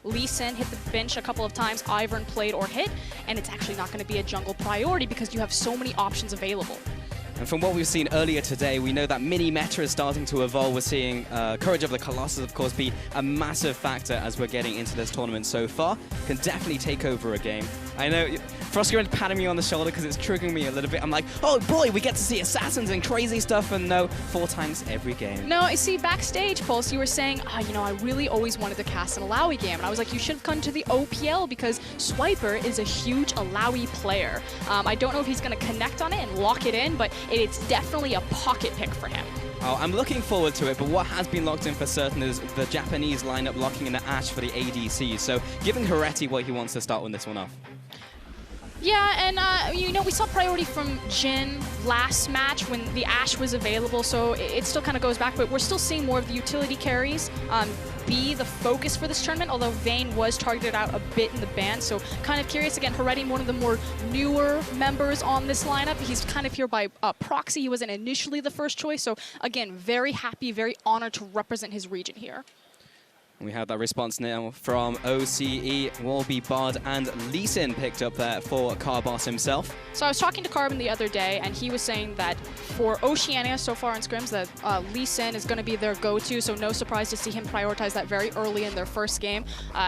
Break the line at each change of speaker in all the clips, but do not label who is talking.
Lee Sin hit the bench a couple of times, Ivern played or hit, and it's actually not going to be a jungle priority because you have so many options available.
And from what we've seen earlier today, we know that mini meta is starting to evolve. We're seeing Courage of the Colossus, of course, be a massive factor as we're getting into this tournament so far. Can definitely take over a game. I know Froskurinn patting me on the shoulder because it's triggering me a little bit. I'm like, oh boy, we get to see assassins and crazy stuff, and no, 4 times every game.
No, I see backstage, Pulse, you were saying, you know, I really always wanted to cast an Alawi game. And I was like, you should have come to the OPL because Swiper is a huge Alawi player. I don't know if he's going to connect on it and lock it in, but it's definitely a pocket pick for him.
Oh, I'm looking forward to it, but what has been locked in for certain is the Japanese lineup locking in the Ashe for the ADC. So giving Heretti what he wants to start on this one off.
Yeah, and you know, we saw priority from Jhin last match when the Ashe was available, so it still kind of goes back, but we're still seeing more of the utility carries be the focus for this tournament, although Vayne was targeted out a bit in the ban, so kind of curious. Again, Heretti, one of the more newer members on this lineup. He's kind of here by proxy. He wasn't initially the first choice, so again, very happy, very honored to represent his region here.
We have that response now from OCE, Warby, Bard, and Lee Sin picked up there for Carboss himself.
So I was talking to Carbon the other day, and he was saying that for Oceania so far in scrims, that Lee Sin is going to be their go-to, so no surprise to see him prioritize that very early in their first game.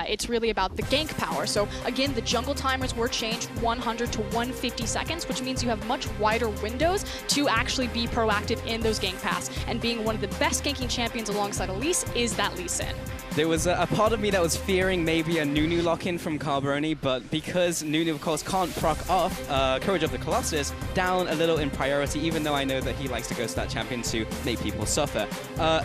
It's really about the gank power. So again, the jungle timers were changed 100 to 150 seconds, which means you have much wider windows to actually be proactive in those gank paths. And being one of the best ganking champions alongside Elise is that Lee Sin.
There was a part of me that was fearing maybe a Nunu lock-in from Carboni, but because Nunu, of course, can't proc off Courage of the Colossus, down a little in priority, even though I know that he likes to go to that champion to make people suffer.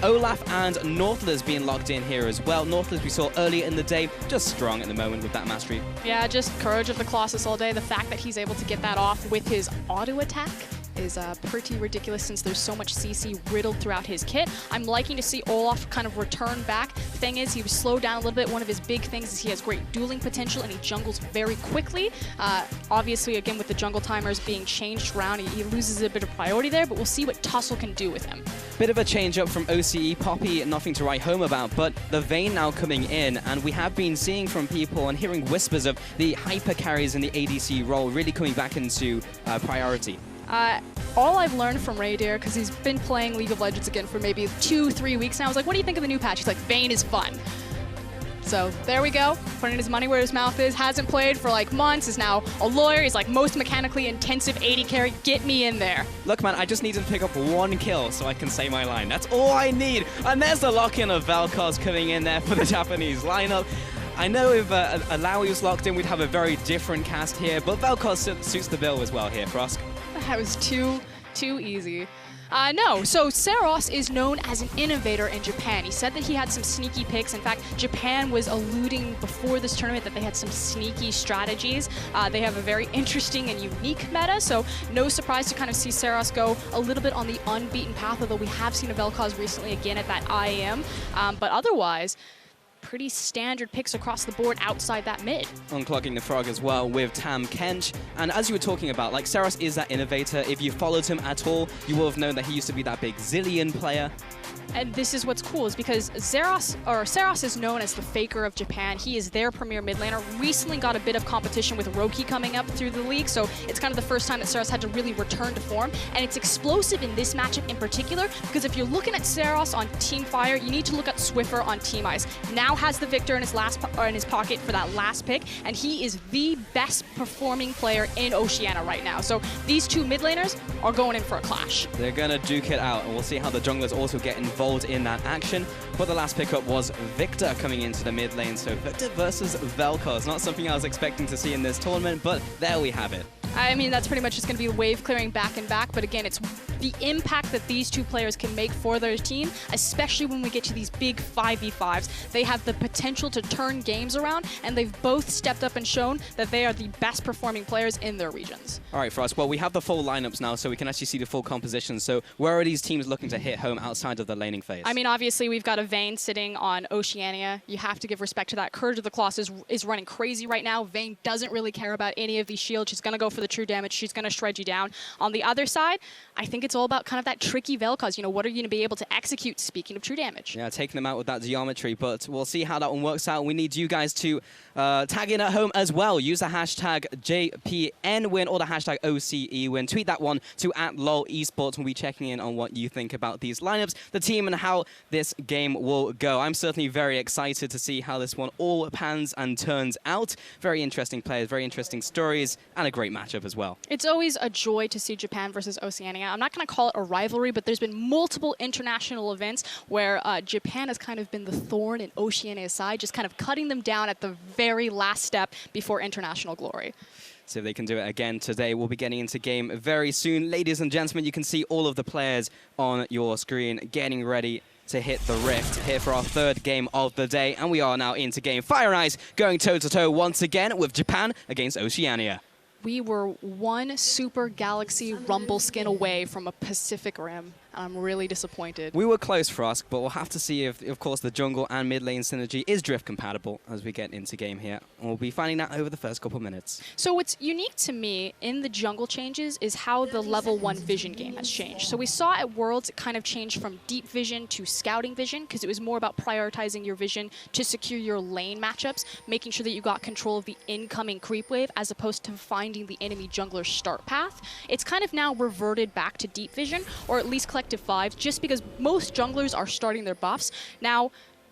Olaf and Nautilus being locked in here as well. Nautilus we saw earlier in the day, just strong at the moment with that mastery.
Yeah, just Courage of the Colossus all day. The fact that he's able to get that off with his auto attack is pretty ridiculous since there's so much CC riddled throughout his kit. I'm liking to see Olaf kind of return back. The thing is, he was slowed down a little bit. One of his big things is he has great dueling potential and he jungles very quickly. Obviously, again, with the jungle timers being changed around, he loses a bit of priority there, but we'll see what Tussle can do with him.
Bit of a change up from OCE, Poppy, nothing to write home about, but the Vayne now coming in, and we have been seeing from people and hearing whispers of the hyper carries in the ADC role really coming back into priority.
All I've learned from Raydir, because he's been playing League of Legends again for maybe 2-3 weeks now, I was like, what do you think of the new patch? He's like, Vayne is fun. So there we go, putting his money where his mouth is, hasn't played for like months, is now a lawyer, he's like most mechanically intensive 80 carry, get me in there. Look
man, I just need to pick up 1 kill so I can say my line. That's all I need. And there's the lock-in of Vel'Koz coming in there for the Japanese lineup. I know if Alawi was locked in, we'd have a very different cast here, but Vel'Koz suits the bill as well here, Frosk.
That was too easy. No, so Saros is known as an innovator in Japan. He said that he had some sneaky picks. In fact, Japan was alluding before this tournament that they had some sneaky strategies. They have a very interesting and unique meta, so no surprise to kind of see Saros go a little bit on the unbeaten path, although we have seen a Vel'Koz recently again at that IAM. But otherwise, pretty standard picks across the board outside that mid.
Unclogging the Frog as well with Tam Kench. And as you were talking about, like, Saros is that innovator. If you followed him at all, you will have known that he used to be that big Zillion player.
And this is what's cool, is because Saros is known as the faker of Japan. He is their premier mid laner. Recently got a bit of competition with Roki coming up through the league, so it's kind of the first time that Saros had to really return to form. And it's explosive in this matchup in particular, because if you're looking at Saros on Team Fire, you need to look at Swiffer on Team Ice. Now has the Victor in his pocket for that last pick, and he is the best performing player in Oceania right now. So these two mid laners are going in for a clash.
They're gonna duke it out, and we'll see how the junglers also get involved in that action. But the last pickup was Victor coming into the mid lane, so Victor versus Vel'Koz. Not something I was expecting to see in this tournament, but there we have it.
I mean, that's pretty much just going to be wave clearing back and back, but again, it's the impact that these two players can make for their team, especially when we get to these big 5v5s. They have the potential to turn games around, and they've both stepped up and shown that they are the best performing players in their regions.
All right, Frost, well, we have the full lineups now, so we can actually see the full composition. So where are these teams looking to hit home outside of the laning phase?
I mean, obviously, we've got a Vayne sitting on Oceania. You have to give respect to that. Courage of the Colossus is running crazy right now. Vayne doesn't really care about any of these shields. She's going to go for the true damage. She's going to shred you down. On the other side, I think it's it's all about kind of that tricky Vel'Koz. You know, what are you going to be able to execute, speaking of true damage?
Yeah, taking them out with that geometry, but we'll see how that one works out. We need you guys to tag in at home as well. Use the hashtag JPNWin or the hashtag OCEWin. Tweet that one to @LOL Esports. We'll be checking in on what you think about these lineups, the team, and how this game will go. I'm certainly very excited to see how this one all pans and turns out. Very interesting players, very interesting stories, and a great matchup as well.
It's always a joy to see Japan versus Oceania. I'm not going to call it a rivalry, but there's been multiple international events where Japan has kind of been the thorn in Oceania's side, just kind of cutting them down at the very last step before international glory.
See if they can do it again today. We'll be getting into game very soon. Ladies and gentlemen, you can see all of the players on your screen getting ready to hit the Rift here for our third game of the day. And we are now into game. Fire and Ice going toe-to-toe once again with Japan against Oceania.
We were one Super Galaxy Rumble skin away from a Pacific Rim. I'm really disappointed.
We were close, Frosk, but we'll have to see if, of course, the jungle and mid lane synergy is drift compatible as we get into game here. We'll be finding that over the first couple minutes.
So what's unique to me in the jungle changes is how the level 1 vision game has changed. So we saw at Worlds it kind of changed from deep vision to scouting vision because it was more about prioritizing your vision to secure your lane matchups, making sure that you got control of the incoming creep wave as opposed to finding the enemy jungler's start path. It's kind of now reverted back to deep vision, or at least collective 5, just because most junglers are starting their buffs. Now,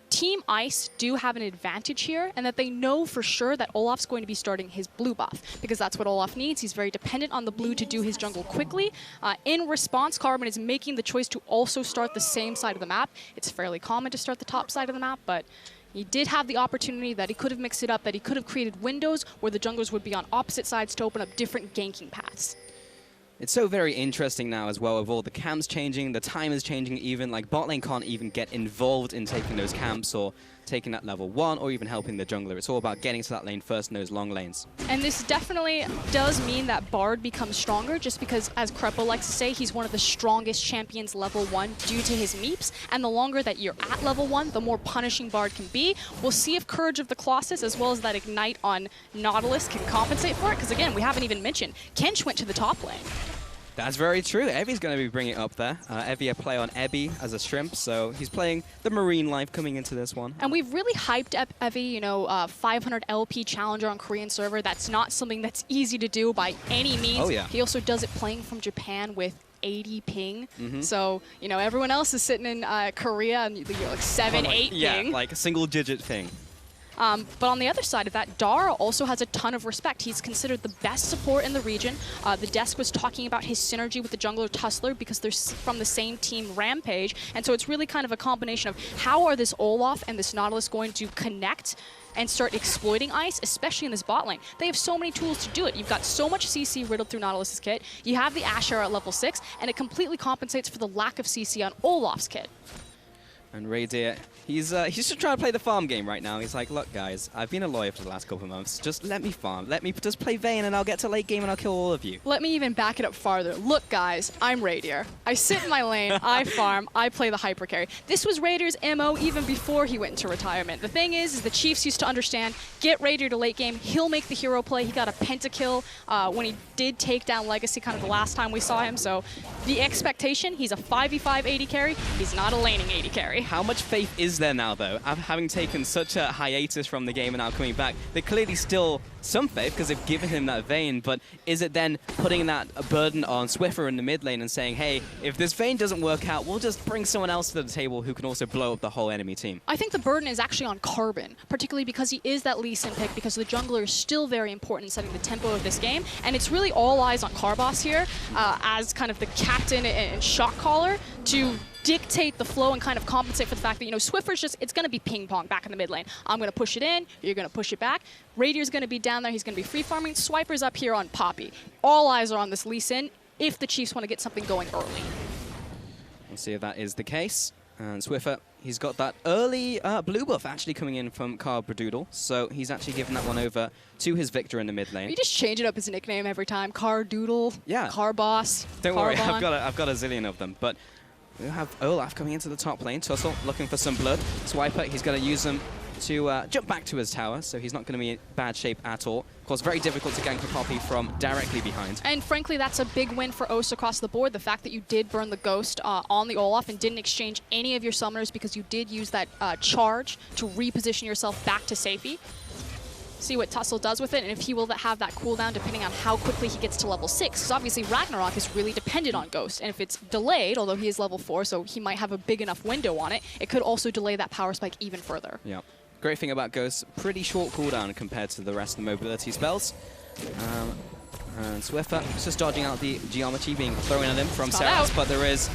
Team Ice do have an advantage here, and that they know for sure that Olaf's going to be starting his blue buff, because that's what Olaf needs. He's very dependent on the blue to do his jungle quickly. In response, Carbon is making the choice to also start the same side of the map. It's fairly common to start the top side of the map, but he did have the opportunity that he could have mixed it up, that he could have created windows where the junglers would be on opposite sides to open up different ganking paths.
It's so very interesting now as well, with all the camps changing, the time is changing even, like bot lane can't even get involved in taking those camps or taking that level 1 or even helping the jungler. It's all about getting to that lane first in those long lanes.
And this definitely does mean that Bard becomes stronger just because, as Krepo likes to say, he's one of the strongest champions level 1 due to his meeps. And the longer that you're at level 1, the more punishing Bard can be. We'll see if Courage of the Colossus as well as that Ignite on Nautilus can compensate for it, because again, we haven't even mentioned, Kench went to the top lane.
That's very true. Evi's going to be bringing it up there. Evi a play on Ebi as a shrimp, so he's playing the Marine life coming into this one.
And we've really hyped up Evi, you know, 500 LP challenger on Korean server. That's not something that's easy to do by any means.
Oh, yeah.
He also does it playing from Japan with 80 ping. So, you know, everyone else is sitting in Korea and you're like 7, 8 ping.
Yeah, like a single digit thing.
But on the other side of that, Dara also has a ton of respect. He's considered the best support in the region. The desk was talking about his synergy with the jungler Tussler because they're from the same team, Rampage. And so it's really kind of a combination of how are this Olaf and this Nautilus going to connect and start exploiting Ice, especially in this bot lane. They have so many tools to do it. You've got so much CC riddled through Nautilus's kit. You have the Asher at level 6, and it completely compensates for the lack of CC on Olaf's kit.
And Radier, he's just trying to play the farm game right now. He's like, look, guys, I've been a lawyer for the last couple of months. Just let me farm. Let me just play Vayne, and I'll get to late game, and I'll kill all of you.
Let me even back it up farther. Look, guys, I'm Radier. I sit in my lane, I farm, I play the hyper carry. This was Raidier's MO even before he went into retirement. The thing is the Chiefs used to understand, get Radier to late game, he'll make the hero play. He got a pentakill when he did take down Legacy kind of the last time we saw him. So the expectation, he's a 5v5 AD carry. He's not a laning AD carry.
How much faith is there now, though? Having taken such a hiatus from the game and now coming back, they're clearly still some faith because they've given him that Vayne, but is it then putting that burden on Swiffer in the mid lane and saying, hey, if this Vayne doesn't work out, we'll just bring someone else to the table who can also blow up the whole enemy team?
I think the burden is actually on Carbon, particularly because he is that Lee Sin pick, because the jungler is still very important in setting the tempo of this game, and it's really all eyes on Carbos here as kind of the captain and shot caller to dictate the flow and kind of compensate for the fact that, you know, Swiffer's just, it's going to be ping pong back in the mid lane. I'm going to push it in, you're going to push it back. Radier's going to be down there, he's going to be free farming. Swiper's up here on Poppy. All eyes are on this Lee Sin if the Chiefs want to get something going early.
We'll see if that is the case. And Swiffer, he's got that early blue buff actually coming in from Carbradoodle, so he's actually given that one over to his Victor in the mid lane.
You just change it up his nickname every time. Cardoodle,
yeah.
Carboss,
Don't worry,
Carbon.
I've got a zillion of them, but we have Olaf coming into the top lane. Tussle looking for some blood. Swiper, he's going to use them to jump back to his tower, so he's not going to be in bad shape at all. Of course, very difficult to gank a Poppy from directly behind.
And frankly, that's a big win for Oce across the board. The fact that you did burn the Ghost on the Olaf and didn't exchange any of your summoners because you did use that charge to reposition yourself back to safety. See what Tussle does with it, and if he will have that cooldown depending on how quickly he gets to level 6. Because obviously Ragnarok is really dependent on Ghost, and if it's delayed, although he is level 4, so he might have a big enough window on it, it could also delay that power spike even further.
Yeah. Great thing about Ghost, pretty short cooldown compared to the rest of the mobility spells. And Swiffer is just dodging out the geometry being thrown at him from Seras, but there is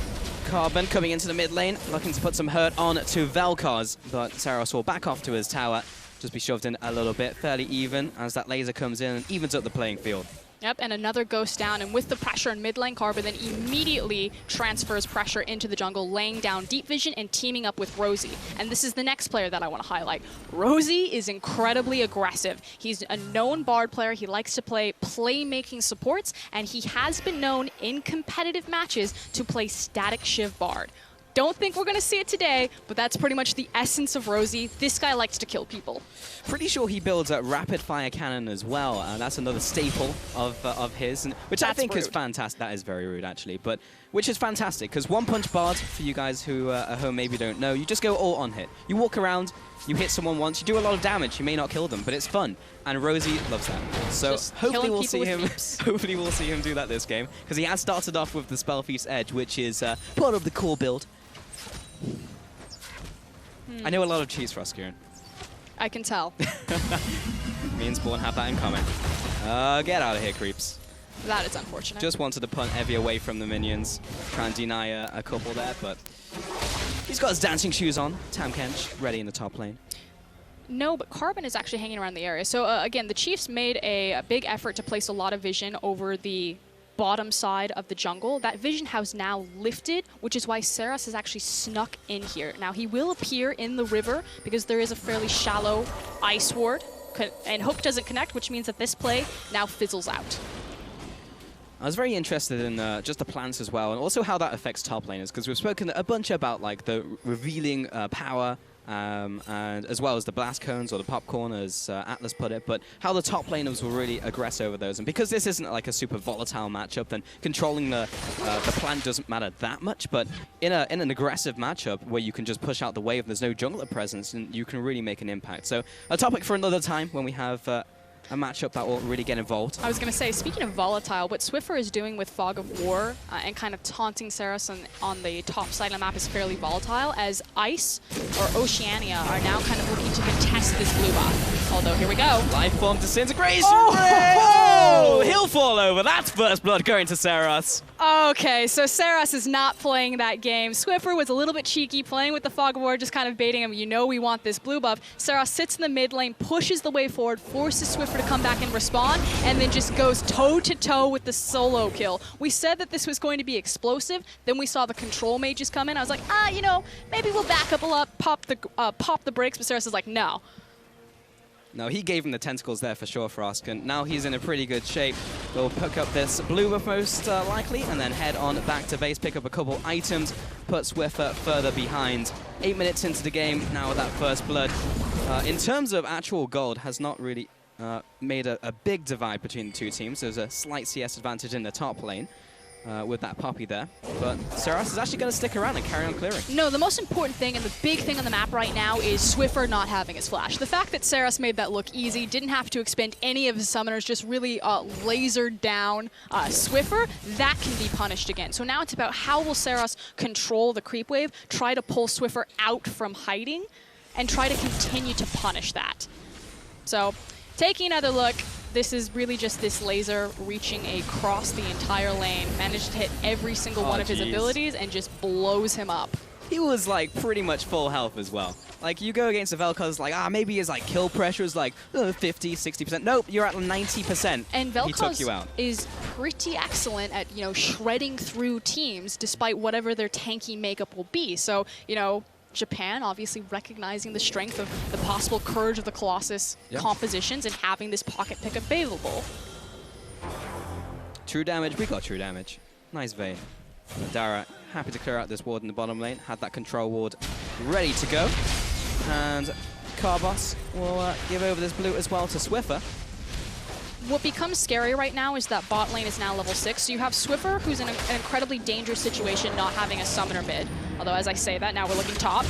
Carbon coming into the mid lane, looking to put some hurt on to Vel'Koz, but Seras will back off to his tower. Just be shoved in a little bit, fairly even, as that laser comes in and evens up the playing field.
Yep, and another Ghost down, and with the pressure in mid lane, Carbon then immediately transfers pressure into the jungle, laying down Deep Vision and teaming up with Rosie. And this is the next player that I want to highlight. Rosie is incredibly aggressive. He's a known Bard player. He likes to play playmaking supports, and he has been known in competitive matches to play static Shiv Bard. Don't think we're going to see it today, but that's pretty much the essence of Rosie. This guy likes to kill people.
Pretty sure he builds a rapid-fire cannon as well, and that's another staple of his, and, which I think is fantastic. That is very rude, actually, but which is fantastic, because one-punch Bard, for you guys who at home maybe don't know, you just go all on hit. You walk around, you hit someone once, you do a lot of damage. You may not kill them, but it's fun, and Rosie loves that. So hopefully we'll see him. Hopefully we'll see him do that this game, because he has started off with the Spell Feast Edge, which is part of the core build. I know a lot of cheese, Froskurinn.
I can tell.
Me and Spawn have that in common. Get out of here, creeps.
That is unfortunate.
Just wanted to punt Evie away from the minions. Try and deny a couple there, but he's got his dancing shoes on. Tam Kench ready in the top lane.
No, but Carbon is actually hanging around the area. So again, the Chiefs made a big effort to place a lot of vision over the bottom side of the jungle. That vision has now lifted, which is why Seras has actually snuck in here. Now he will appear in the river because there is a fairly shallow ice ward, and Hook doesn't connect, which means that this play now fizzles out.
I was very interested in just the plants as well, and also how that affects top laners, because we've spoken a bunch about like the revealing power, and as well as the blast cones or the popcorn, as Atlas put it, but how the top laners will really aggress over those. And because this isn't like a super volatile matchup, then controlling the plant doesn't matter that much. But in an aggressive matchup where you can just push out the wave, there's no jungler presence, and you can really make an impact. So a topic for another time when we have a matchup that will really get involved. I
was going to say, speaking of volatile, what Swiffer is doing with Fog of War and kind of taunting Seras on the top side of the map is fairly volatile, as Ice or Oceania are now kind of looking to contest this blue buff. Although, here we go.
Life Form Disintegration! Oh! He'll fall over. That's first blood going to Seras.
Okay, so Seras is not playing that game. Swiffer was a little bit cheeky, playing with the Fog of War, just kind of baiting him. You know we want this blue buff. Seras sits in the mid lane, pushes the way forward, forces Swiffer to come back and respond, and then just goes toe-to-toe with the solo kill. We said that this was going to be explosive. Then we saw the control mages come in. I was like, you know, maybe we'll back up a lot, pop the brakes, but Seras is like, no.
No, he gave him the tentacles there for sure, Frosk, and now he's in a pretty good shape. We'll pick up this blue buff most likely, and then head on back to base, pick up a couple items, put Swiffer further behind. 8 minutes into the game, now with that first blood. In terms of actual gold, has not really made a big divide between the two teams. There's a slight CS advantage in the top lane. With that Poppy there. But Seras is actually going to stick around and carry on clearing.
No, the most important thing and the big thing on the map right now is Swiffer not having his flash. The fact that Seras made that look easy, didn't have to expend any of his summoners, just really lasered down Swiffer, that can be punished again. So now it's about how will Seras control the creep wave, try to pull Swiffer out from hiding, and try to continue to punish that. So, taking another look, this is really just this laser reaching across the entire lane. Managed to hit every single one of his abilities and just blows him up.
He was like pretty much full health as well. Like you go against a Vel'Koz, like maybe his like kill pressure is like 50, 60%. Nope, you're at 90%.
And Vel'Koz
he took you out.
Is pretty excellent at, you know, shredding through teams despite whatever their tanky makeup will be. So, you know, Japan obviously recognizing the strength of the possible Courage of the Colossus compositions and having this pocket pick available.
True damage, we got true damage. Nice vein. Dara happy to clear out this ward in the bottom lane, had that control ward ready to go. And Carbos will give over this blue as well to Swiffer.
What becomes scary right now is that bot lane is now level 6, so you have Swiffer, who's in an incredibly dangerous situation not having a summoner mid. Although, as I say that, now we're looking top.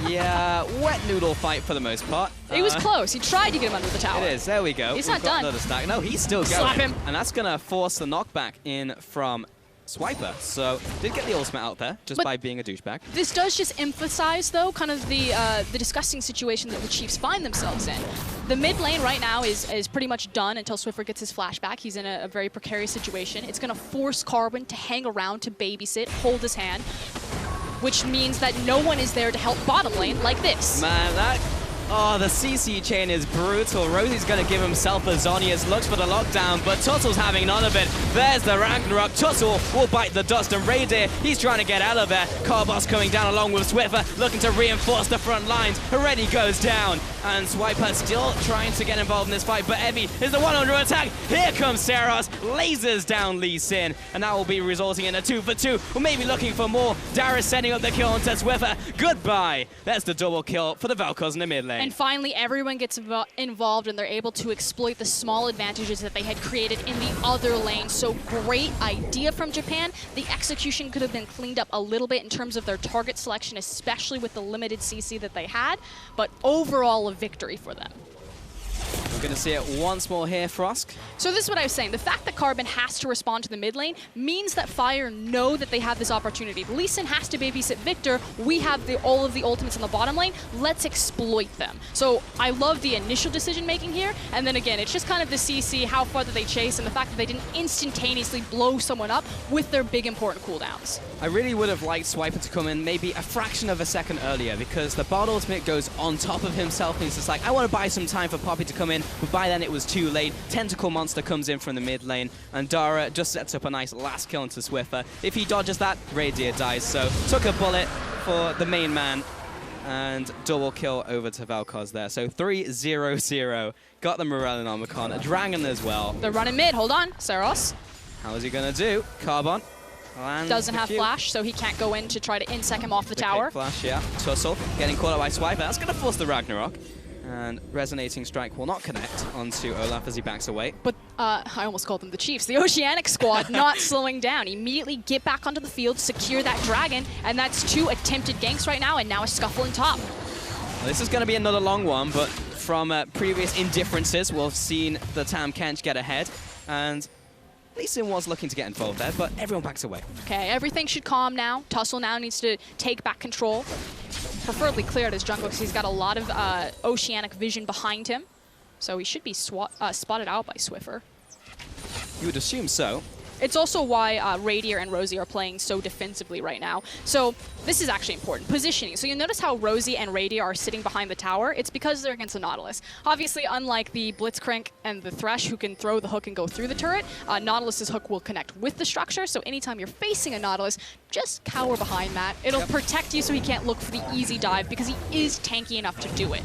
Yeah, wet noodle fight for the most part.
It was close. He tried to get him under the tower.
It is. There we go.
He's
We've
not
got
done.
Another stack. No, he's still going.
Slap him.
And that's going to force the knockback in from Swiper. So, did get the ultimate out there just by being a douchebag.
This does just emphasize, though, kind of the disgusting situation that the Chiefs find themselves in. The mid lane right now is pretty much done until Swiffer gets his flashback. He's in a very precarious situation. It's going to force Carbon to hang around to babysit, hold his hand, which means that no one is there to help bottom lane like this.
Man, that... Oh, the CC chain is brutal. Rosie's going to give himself a Zhonya's, looks for the lockdown, but Tuttle's having none of it. There's the Ragnarok. Tuttle will bite the dust, and Raydir, he's trying to get out of there. Carbos coming down along with Swiffer, looking to reinforce the front lines. Already goes down, and Swiper still trying to get involved in this fight, but Evie is the one under attack. Here comes Seros, lasers down Lee Sin, and that will be resulting in a 2-for-2. We're maybe looking for more. Darius setting up the kill onto Swiffer. Goodbye. That's the double kill for the Valkos in the mid lane.
And finally, everyone gets involved, and they're able to exploit the small advantages that they had created in the other lane. So great idea from Japan. The execution could have been cleaned up a little bit in terms of their target selection, especially with the limited CC that they had. But overall, a victory for them.
We're going to see it once more here, Frosk.
So this is what I was saying. The fact that Carbon has to respond to the mid lane means that Fire know that they have this opportunity. Lee Sin has to babysit Victor. We have all of the ultimates in the bottom lane. Let's exploit them. So I love the initial decision making here. And then again, it's just kind of the CC, how far that they chase, and the fact that they didn't instantaneously blow someone up with their big important cooldowns. I
really would have liked Swiper to come in maybe a fraction of a second earlier, because the bot ultimate goes on top of himself, and he's just like, I want to buy some time for Poppy to come in, but by then it was too late. Tentacle Monster comes in from the mid lane, and Dara just sets up a nice last kill into Swiffer. If he dodges that, Raydir dies, so took a bullet for the main man, and double kill over to Valkos there. So 3-0-0. Got the Morellan on Macon, a Dragon as well.
They're running mid, hold on, Seros.
How is he going to do? Carbon.
Doesn't have flash, so he can't go in to try to insec him off the tower.
Flash, yeah. Tussle getting caught out by Swiper. That's going to force the Ragnarok. And Resonating Strike will not connect onto Olaf as he backs away.
But I almost called them the Chiefs. The Oceanic squad not slowing down. Immediately get back onto the field, secure that Dragon, and that's 2 attempted ganks right now, and now a Scuffle in top.
Well, this is going to be another long one, but from previous indifferences, we've seen the Tam Kench get ahead, and Lee Sin was looking to get involved there, but everyone backs away.
Okay, everything should calm now. Tussle now needs to take back control. Preferably clear out his jungle because he's got a lot of Oceanic vision behind him. So he should be spotted out by Swiffer.
You would assume so.
It's also why Raydir and Rosie are playing so defensively right now. So this is actually important. Positioning. So you notice how Rosie and Raydir are sitting behind the tower. It's because they're against the Nautilus. Obviously, unlike the Blitzcrank and the Thresh, who can throw the hook and go through the turret, Nautilus's hook will connect with the structure. So anytime you're facing a Nautilus, just cower behind that. It'll protect you so he can't look for the easy dive because he is tanky enough to do it.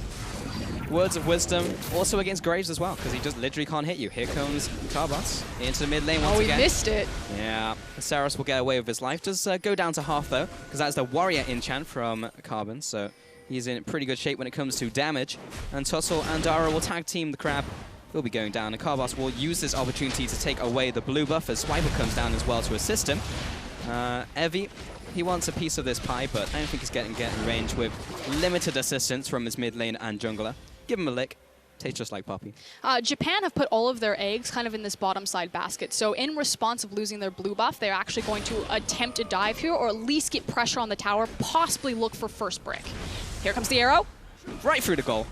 Words of wisdom, also against Graves as well, because he just literally can't hit you. Here comes Carbos into the mid lane once again.
Oh, he missed it.
Yeah, Saros will get away with his life. Does go down to half, though, because that's the Warrior enchant from Carbon, so he's in pretty good shape when it comes to damage. And Tussle and Dara will tag team the Crab. He'll be going down, and Carbos will use this opportunity to take away the blue buff as Swiper comes down as well to assist him. Evie, he wants a piece of this pie, but I don't think he's getting range with limited assistance from his mid lane and jungler. Give him a lick. Tastes just like Poppy.
Japan have put all of their eggs kind of in this bottom side basket. So in response of losing their blue buff, they're actually going to attempt a dive here, or at least get pressure on the tower, possibly look for first brick. Here comes the arrow.
Right through the goal.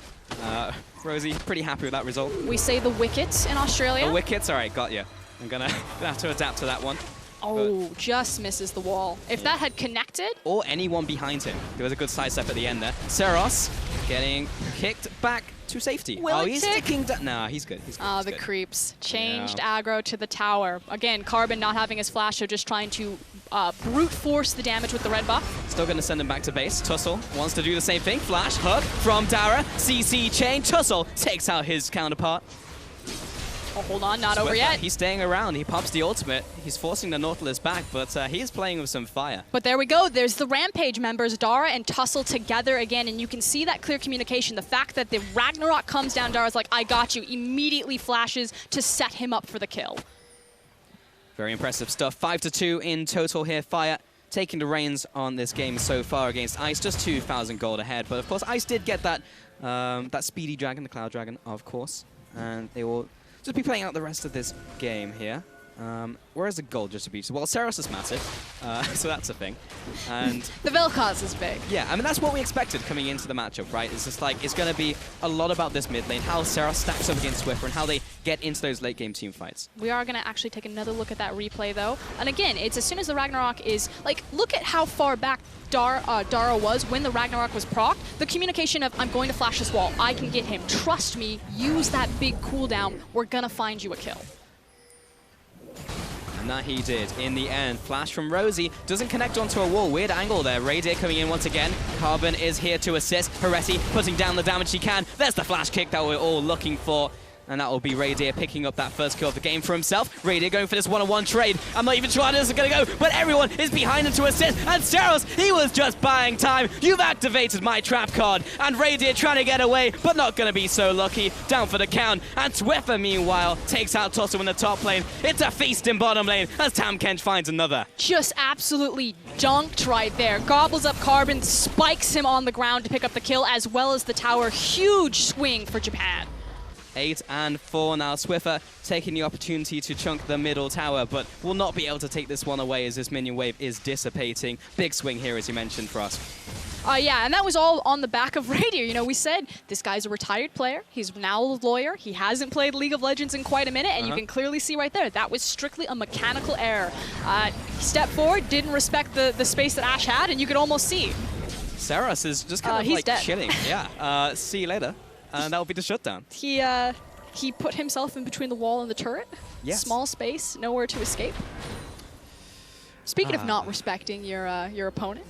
Rosie, pretty happy with that result.
We say the wickets in Australia.
The wickets? All right, got you. I'm gonna have to adapt to that one.
Oh, just misses the wall. If that had connected...
Or anyone behind him. There was a good sidestep at the end there. Seros getting kicked back to safety.
Oh,
he's sticking down. Nah, he's good. He's good.
Oh, the creeps. Changed aggro to the tower. Again, Carbon not having his flash, so just trying to brute force the damage with the red buff.
Still going to send him back to base. Tussle wants to do the same thing. Flash, hook from Dara. CC chain. Tussle takes out his counterpart.
Oh, hold on, not over yet.
He's staying around. He pops the ultimate. He's forcing the Nautilus back, but he is playing with some fire.
But there we go. There's the Rampage members, Dara and Tussle together again, and you can see that clear communication. The fact that the Ragnarok comes down, Dara's like, I got you, immediately flashes to set him up for the kill.
Very impressive stuff. 5-2 in total here. Fire taking the reins on this game so far against Ice. Just 2,000 gold ahead, but of course Ice did get that that speedy dragon, the Cloud Dragon, of course, and they will just be playing out the rest of this game here. Where is the gold distribution? Well, Seros is massive, so that's a thing. And
the Vel'Koz is big.
Yeah, I mean, that's what we expected coming into the matchup, right? It's just like, it's going to be a lot about this mid lane, how Seros stacks up against Swiffer, and how they get into those late game team fights.
We are going to actually take another look at that replay, though. And again, it's as soon as the Ragnarok is, like, look at how far back Dara was when the Ragnarok was procced. The communication of, I'm going to flash this wall, I can get him, trust me, use that big cooldown, we're going to find you a kill.
And that he did in the end. Flash from Rosie doesn't connect onto a wall. Weird angle there. Radier coming in once again. Carbon is here to assist. Heresy putting down the damage he can. There's the flash kick that we're all looking for. And that will be Radier picking up that first kill of the game for himself. Radier going for this one-on-one trade. I'm not even sure how this is going to go, but everyone is behind him to assist. And Seros, he was just buying time. You've activated my trap card. And Radier trying to get away, but not going to be so lucky. Down for the count. And Swiffer, meanwhile, takes out Tosso in the top lane. It's a feast in bottom lane as Tam Kench finds another.
Just absolutely dunked right there. Gobbles up Carbon, spikes him on the ground to pick up the kill, as well as the tower. Huge swing for Japan.
8 and 4 now. Swiffer taking the opportunity to chunk the middle tower, but will not be able to take this one away as this minion wave is dissipating. Big swing here, as you mentioned, for us.
Yeah, and that was all on the back of Radier. You know, we said this guy's a retired player. He's now a lawyer. He hasn't played League of Legends in quite a minute, and you can clearly see right there, that was strictly a mechanical error. Stepped forward, didn't respect the space that Ashe had, and you could almost see.
Seros is just kind of like
dead.
chilling. Yeah, see you later. And that'll be the shutdown.
He put himself in between the wall and the turret.
Yes.
Small space, nowhere to escape. Speaking of not respecting your opponent.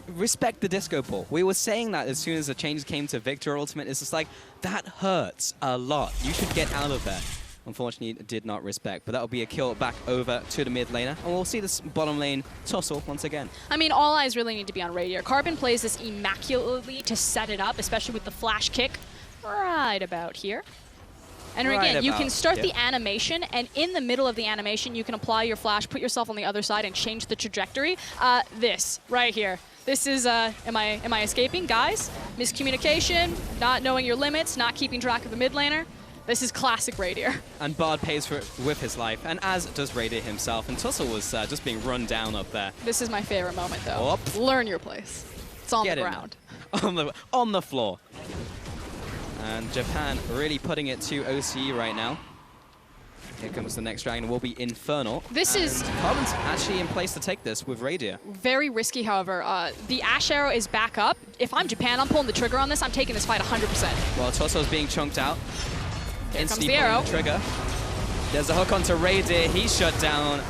Respect the disco ball. We were saying that as soon as the changes came to Victor Ultimate. It's just like, that hurts a lot. You should get out of there. Unfortunately, it did not respect, but that'll be a kill back over to the mid laner. And we'll see this bottom lane tussle once again. I
mean, all eyes really need to be on Radier. Carbon plays this immaculately to set it up, especially with the flash kick right about here. And again, you can start the animation, and in the middle of the animation, you can apply your flash, put yourself on the other side, and change the trajectory. This right here. This is, am I escaping, guys? Miscommunication, not knowing your limits, not keeping track of the mid laner. This is classic Radier. And
Bard pays for it with his life, and as does Radier himself. And Tussle was just being run down up there.
This is my favorite moment, though. Learn your place. It's on the ground.
On the floor. And Japan really putting it to OCE right now. Here comes the next dragon. It will be Infernal. Carbon's actually in place to take this with Radier.
Very risky, however. The Ashe arrow is back up. If I'm Japan, I'm pulling the trigger on this. I'm taking this fight 100%.
Well, Tusso's being chunked out.
Here comes the arrow.
The trigger. There's a hook onto Radier. He's shut down.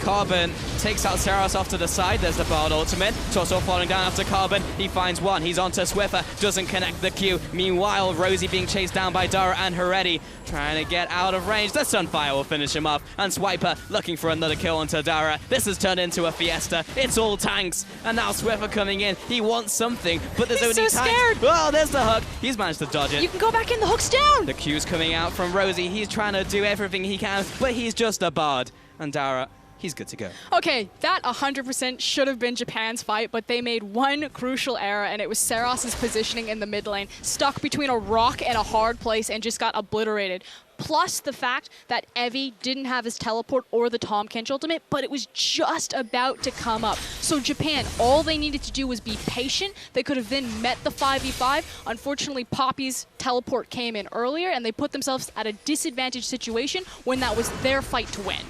Carbon takes out Seros off to the side. There's the Bard ultimate. Tussle falling down after Carbon. He finds one. He's onto Swiffer. Doesn't connect the Q. Meanwhile, Rosie being chased down by Dara and Heretti. Trying to get out of range. The Sunfire will finish him off. And Swiper looking for another kill onto Dara. This has turned into a fiesta. It's all tanks. And now Swiffer coming in. He wants something, but there's only tanks.
He's so scared.
Well, there's the hook. He's managed to dodge it.
You can go back in. The hook's down.
The Q's coming out from Rosie. He's trying to do everything he can, but he's just a Bard. And Dara, he's good to go.
Okay, that 100% should have been Japan's fight, but they made one crucial error, and it was Seros' positioning in the mid lane. Stuck between a rock and a hard place and just got obliterated. Plus the fact that Evie didn't have his teleport or the Tam Kench ultimate, but it was just about to come up. So Japan, all they needed to do was be patient. They could have then met the 5v5. Unfortunately, Poppy's teleport came in earlier, and they put themselves at a disadvantaged situation when that was their fight to win.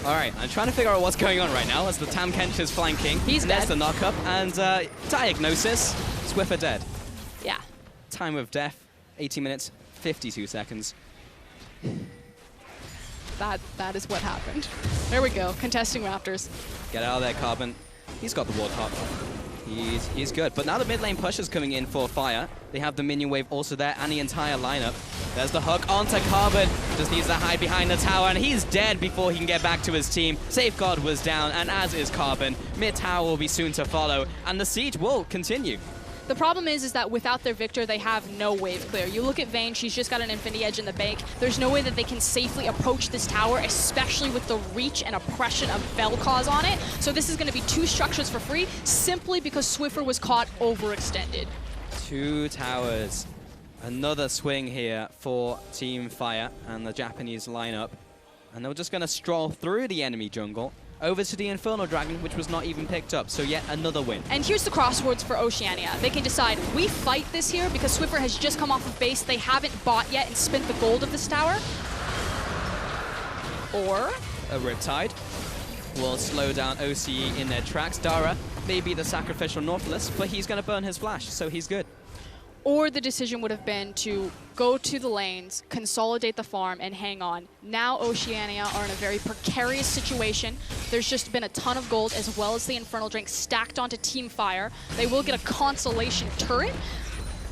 All right, I'm trying to figure out what's going on right now as the Tam Kench is flanking.
He's dead.
There's the knock-up, and diagnosis, Swiffer dead.
Yeah.
Time of death, 18 minutes, 52 seconds.
That is what happened. There we go, contesting Raptors.
Get out of there, Carbon. He's got the ward hop. He's good. But now the mid lane push is coming in for Fire. They have the minion wave also there and the entire lineup. There's the hook onto Carbon. Just needs to hide behind the tower, and he's dead before he can get back to his team. Safeguard was down, and as is Carbon. Mid tower will be soon to follow, and the siege will continue.
The problem is that without their Victor, they have no wave clear. You look at Vayne, she's just got an Infinity Edge in the bank. There's no way that they can safely approach this tower, especially with the reach and oppression of Vel'Koz on it. So this is going to be 2 structures for free, simply because Swiffer was caught overextended.
2 towers. Another swing here for Team Fire and the Japanese lineup. And they're just going to stroll through the enemy jungle over to the Infernal Dragon, which was not even picked up, so yet another win.
And here's the crosswords for Oceania. They can decide, we fight this here because Swiffer has just come off of base, they haven't bought yet and spent the gold of this tower. Or
a Riptide will slow down OCE in their tracks. Dara may be the sacrificial Nautilus, but he's going to burn his flash, so he's good.
Or the decision would have been to go to the lanes, consolidate the farm, and hang on. Now Oceania are in a very precarious situation. There's just been a ton of gold, as well as the Infernal Drink stacked onto Team Fire. They will get a consolation turret.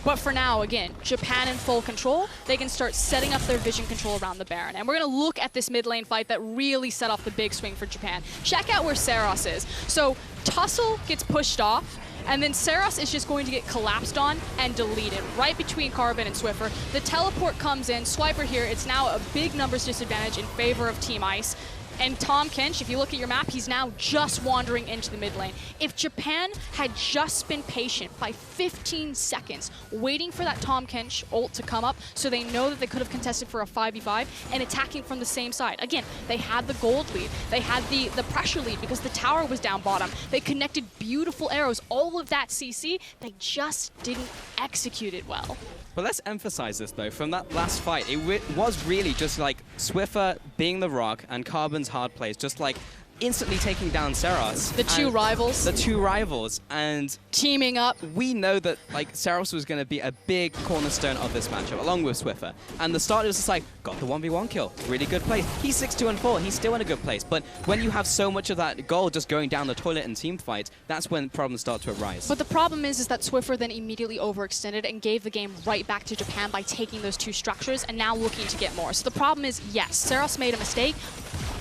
But for now, again, Japan in full control. They can start setting up their vision control around the Baron. And we're going to look at this mid lane fight that really set off the big swing for Japan. Check out where Saros is. So Tussle gets pushed off, and then Saros is just going to get collapsed on and deleted right between Carbon and Swiffer. The teleport comes in, Swiper here. It's now a big numbers disadvantage in favor of Team Ice. And Tahm Kench, if you look at your map, he's now just wandering into the mid lane. If Japan had just been patient by 15 seconds, waiting for that Tahm Kench ult to come up so they know that they could have contested for a 5v5 and attacking from the same side. Again, they had the gold lead. They had the pressure lead because the tower was down bottom. They connected beautiful arrows. All of that CC, they just didn't execute it well.
But let's emphasize this, though. From that last fight, it was really just like Swiffer being the rock and Carbon's hard plays, just like instantly taking down Saros.
The 2 rivals.
The 2 rivals. And
teaming up.
We know that like Saros was going to be a big cornerstone of this matchup, along with Swiffer. And the start was just like, got the 1v1 kill. Really good place. He's 6-2-4. He's still in a good place. But when you have so much of that goal just going down the toilet in team fights, that's when problems start to arise.
But the problem is that Swiffer then immediately overextended and gave the game right back to Japan by taking those 2 structures and now looking to get more. So the problem is, yes, Saros made a mistake,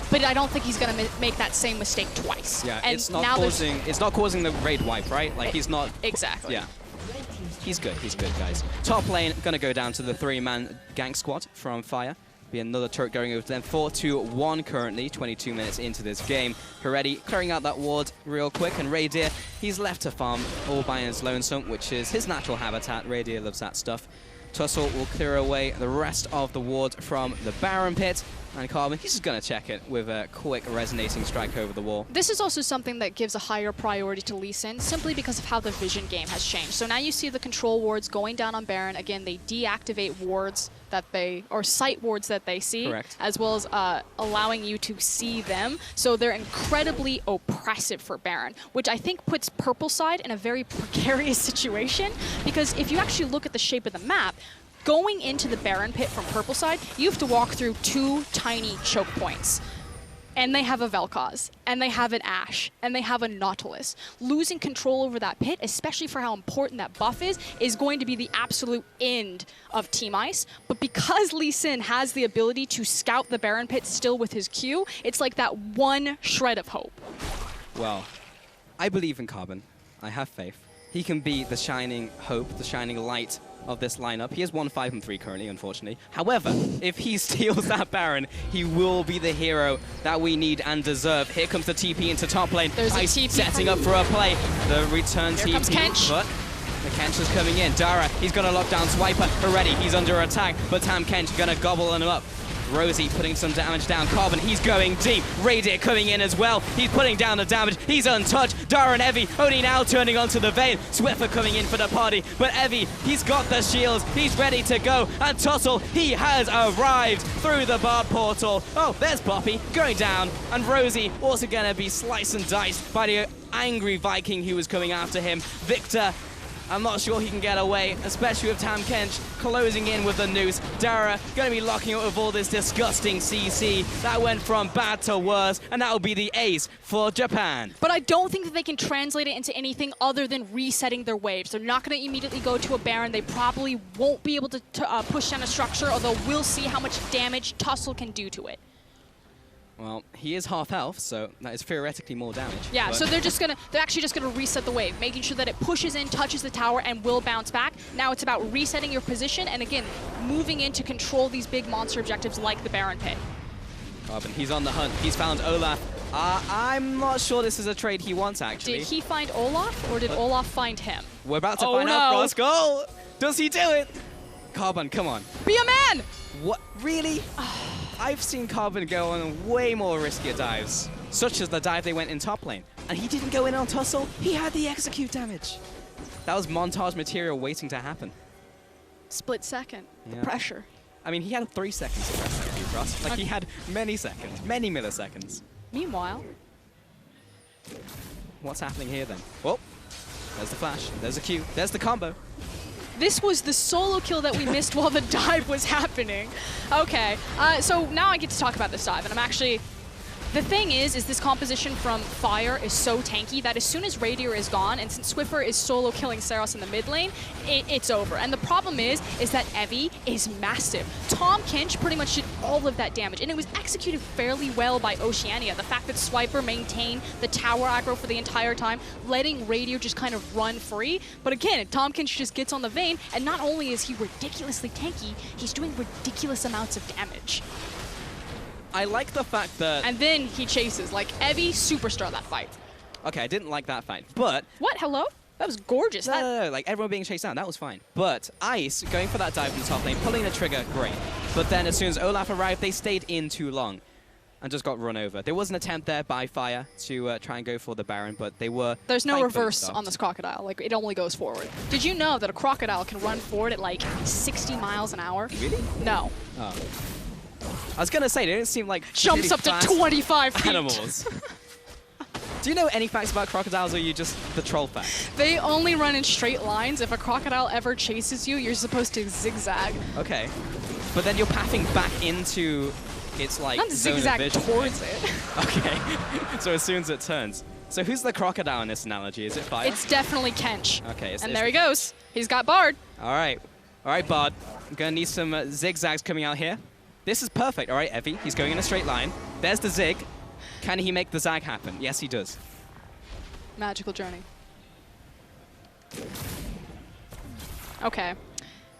but I don't think he's going to make that same mistake twice.
Yeah,
and
it's not causing the raid wipe, right? Like he's not...
Exactly.
Yeah. He's good, guys. Top lane, going to go down to the 3-man gank squad from Fire. Be another turret going over to them. 4-2-1 currently, 22 minutes into this game. Heretti clearing out that ward real quick, and Raydir, he's left to farm all by his lonesome, which is his natural habitat. Raydir loves that stuff. Tussle will clear away the rest of the ward from the Baron pit. And Carbon, he's just going to check it with a quick resonating strike over the wall.
This is also something that gives a higher priority to Lee Sin, simply because of how the vision game has changed. So now you see the control wards going down on Baron. Again, they deactivate wards that they, or sight wards that they see.
Correct.
As well as allowing you to see them. So they're incredibly oppressive for Baron, which I think puts Purple side in a very precarious situation, because if you actually look at the shape of the map, going into the Baron pit from Purple side, you have to walk through 2 tiny choke points. And they have a Vel'Koz, and they have an Ashe, and they have a Nautilus. Losing control over that pit, especially for how important that buff is going to be the absolute end of Team Ice. But because Lee Sin has the ability to scout the Baron pit still with his Q, it's like that one shred of hope.
Well, I believe in Carbon. I have faith. He can be the shining hope, the shining light of this lineup. He is 1-5-3 currently, unfortunately. However, if he steals that Baron, he will be the hero that we need and deserve. Here comes the TP into top lane.
There's a
Ice
TP
setting up for a play. The return TP.
Here comes Kench.
But the Kench is coming in. Dara, he's going to lock down Swiper already. He's under attack, but Tahm Kench going to gobble him up. Rosie putting some damage down. Carbon, he's going deep. Raydir coming in as well. He's putting down the damage. He's untouched. Dara and Evie only now turning onto the Vayne. Swiffer coming in for the party. But Evie, he's got the shields. He's ready to go. And Tussle, he has arrived through the bard portal. Oh, there's Poppy going down. And Rosie also going to be sliced and diced by the angry Viking who was coming after him. Victor I'm not sure he can get away, especially with Tam Kench closing in with the noose. Dara going to be locking up with all this disgusting CC. That went from bad to worse, and that will be the ace for Japan.
But I don't think that they can translate it into anything other than resetting their waves. They're not going to immediately go to a Baron. They probably won't be able to push down a structure, although we'll see how much damage Tussle can do to it.
Well, he is half health, so that is theoretically more damage.
Yeah, so they're actually just gonna reset the wave, making sure that it pushes in, touches the tower, and will bounce back. Now it's about resetting your position, and again, moving in to control these big monster objectives like the Baron Pit.
Carbon, he's on the hunt. He's found Olaf. I'm not sure this is a trade he wants, actually.
Did he find Olaf, or did Olaf find him?
We're about to find out, Frosk. Oh, does he do it? Carbon, come on.
Be a man!
What? Really? I've seen Carbon go on way more riskier dives, such as the dive they went in top lane. And he didn't go in on Tussle. He had the execute damage. That was montage material waiting to happen.
Split second.
Yeah.
The pressure.
I mean, he had 3 seconds to press that Q cross. Like, he had many seconds, many milliseconds.
Meanwhile,
what's happening here then? Well, there's the flash, there's the Q, there's the combo.
this was the solo kill that we missed while the dive was happening. Okay, so now I get to talk about this dive, and I'm actually... The thing is this composition from Fire is so tanky that as soon as Radier is gone, and since Swiffer is solo killing Saros in the mid lane, it's over. And the problem is that Evie is massive. Tom Kinch pretty much did all of that damage, and it was executed fairly well by Oceania. The fact that Swiper maintained the tower aggro for the entire time, letting Radier just kind of run free. But again, Tom Kinch just gets on the vein, and not only is he ridiculously tanky, he's doing ridiculous amounts of damage.
I like the fact that...
And then he chases, like, Evie superstar that fight.
Okay, I didn't like that fight, but...
What? Hello? That was gorgeous.
No, like, everyone being chased down, that was fine. But Ice, going for that dive from the top lane, pulling the trigger, great. But then as soon as Olaf arrived, they stayed in too long and just got run over. There was an attempt there by Fire to try and go for the Baron, but they were...
There's no reverse on this Crocodile. Like, it only goes forward. Did you know that a Crocodile can run forward at, like, 60 miles an hour?
Really?
No.
Oh. I was going to say, they don't seem like
jumps up to 25 feet.
Animals. Do you know any facts about crocodiles, or are you just the troll facts?
They only run in straight lines. If a crocodile ever chases you, you're supposed to zigzag.
Okay. But then you're pathing back into its, like,
not
zone
zigzag
of vision,
towards
right?
it.
Okay. So as soon as it turns. So who's the crocodile in this analogy? Is it Fire?
It's definitely Kench.
Okay.
And there he goes. He's got Bard.
All right. All right, Bard. I'm going to need some zigzags coming out here. This is perfect. All right, Evie. He's going in a straight line. There's the zig. Can he make the zag happen? Yes, he does.
Magical journey. Okay.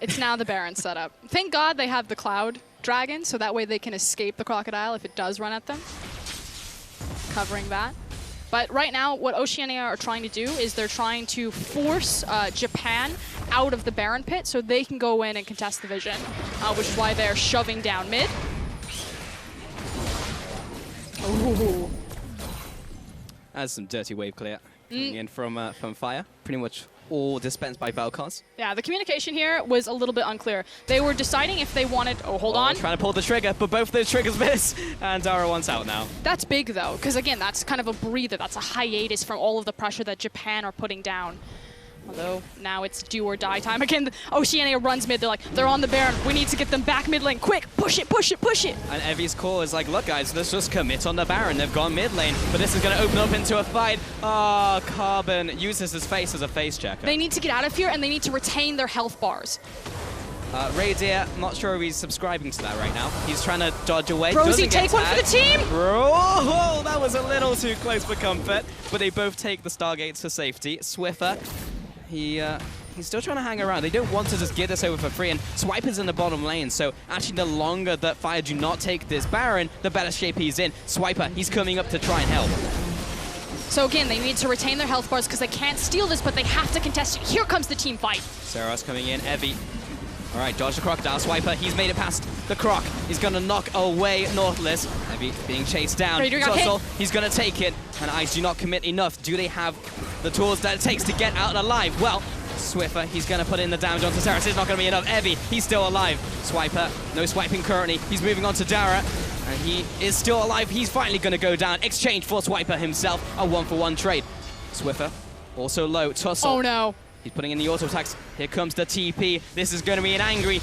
It's now the Baron setup. Thank God they have the Cloud Dragon, so that way they can escape the Crocodile if it does run at them. Covering that. But right now, what Oceania are trying to do is they're trying to force Japan out of the Baron pit so they can go in and contest the vision, which is why they're shoving down mid. Ooh.
That's some dirty wave clear coming in from Fire. Pretty much all dispensed by Valkos.
Yeah, the communication here was a little bit unclear. They were deciding if they wanted... Oh, hold on.
Trying to pull the trigger, but both of those triggers miss, and Dara wants out now.
That's big, though, because, again, that's kind of a breather. That's a hiatus from all of the pressure that Japan are putting down. Although, now it's do or die time. Again, Oceania runs mid. They're like, they're on the Baron. We need to get them back mid lane. Quick, push it, push it, push it.
And Evie's call is like, look, guys, let's just commit on the Baron. They've gone mid lane, but this is going to open up into a fight. Oh, Carbon uses his face as a face checker.
They need to get out of here, and they need to retain their health bars.
Radier, not sure if he's subscribing to that right now. He's trying to dodge away.
Rosie, take one for the team!
Oh, that was a little too close for comfort, but they both take the Stargates for safety. Swiffer, he's still trying to hang around. They don't want to just get this over for free, and Swiper's in the bottom lane, so actually the longer that Fire do not take this Baron, the better shape he's in. Swiper, he's coming up to try and help.
So again, they need to retain their health bars because they can't steal this, but they have to contest it. Here comes the team fight.
Saros coming in, Evie. All right, dodge the Crocodile. Swiper, he's made it past the Croc. He's going to knock away Nautilus. Evie being chased down. Tussle, he's going to take it. And Ice do not commit enough. Do they have the tools that it takes to get out alive? Well, Swiffer, he's going to put in the damage onto Saros. It's not going to be enough. Evie, he's still alive. Swiper, no swiping currently. He's moving on to Dara. And he is still alive. He's finally going to go down. Exchange for Swiper himself. A 1-for-1 trade. Swiffer, also low. Tussle.
Oh, no.
He's putting in the auto attacks. Here comes the TP. This is going to be an angry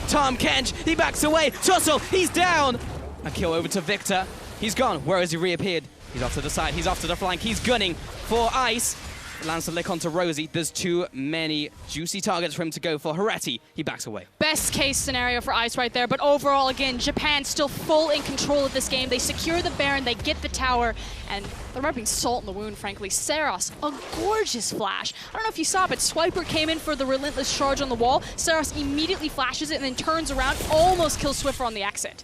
Tahm Kench. He backs away. Tussle, he's down. A kill over to Victor. He's gone. Where has he reappeared? He's off to the side. He's off to the flank. He's gunning for Ice. Lands the lick onto Rosie. There's too many juicy targets for him to go for. Heretti, he backs away.
Best case scenario for Ice right there, but overall, again, Japan still full in control of this game. They secure the Baron, they get the tower, and they're rubbing salt in the wound, frankly. Seros, a gorgeous flash. I don't know if you saw, but Swiper came in for the relentless charge on the wall. Seros immediately flashes it and then turns around, almost kills Swiffer on the exit.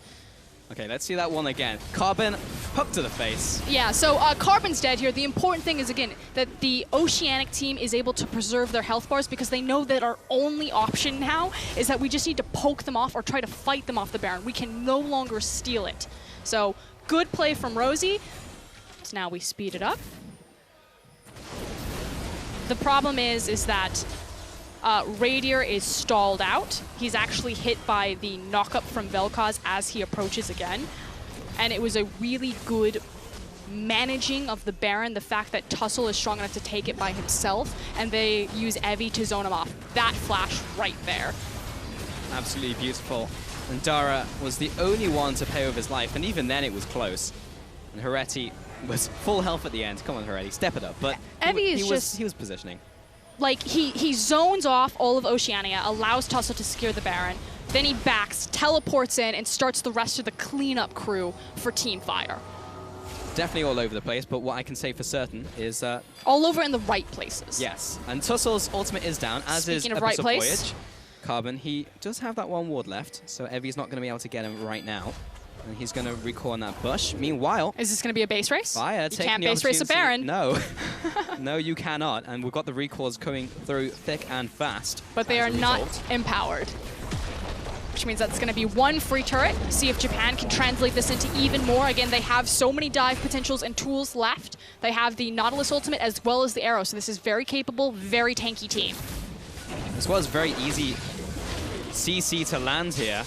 Okay, let's see that one again. Carbon, hook to the face.
Yeah, so Carbon's dead here. The important thing is, again, that the Oceanic team is able to preserve their health bars because they know that our only option now is that we just need to poke them off or try to fight them off the Baron. We can no longer steal it. So, good play from Rosie. So now we speed it up. The problem is that Radier is stalled out. He's actually hit by the knockup from Vel'Koz as he approaches again. And it was a really good managing of the Baron, the fact that Tussle is strong enough to take it by himself, and they use Evie to zone him off. That flash right there.
Absolutely beautiful. And Dara was the only one to pay with his life, and even then it was close. And Heretti was full health at the end. Come on, Heretti, step it up. But
Evie
he was positioning.
Like, he zones off all of Oceania, allows Tussle to secure the Baron, then he backs, teleports in, and starts the rest of the cleanup crew for Team Fire.
Definitely all over the place, but what I can say for certain is...
all over in the right places.
Yes, and Tussle's ultimate is down, as is Episode Voyage. Carbon, he does have that one ward left, so Evie's not going to be able to get him right now. And he's going to recall on that bush. Meanwhile...
Is this going to be a base race?
Fire,
you can't base race a Baron.
No. No, you cannot. And we've got the recalls coming through thick and fast.
But they are not empowered. Which means that's going to be one free turret. See if Japan can translate this into even more. Again, they have so many dive potentials and tools left. They have the Nautilus ultimate as well as the arrow. So this is very capable, very tanky team.
This was very easy CC to land here.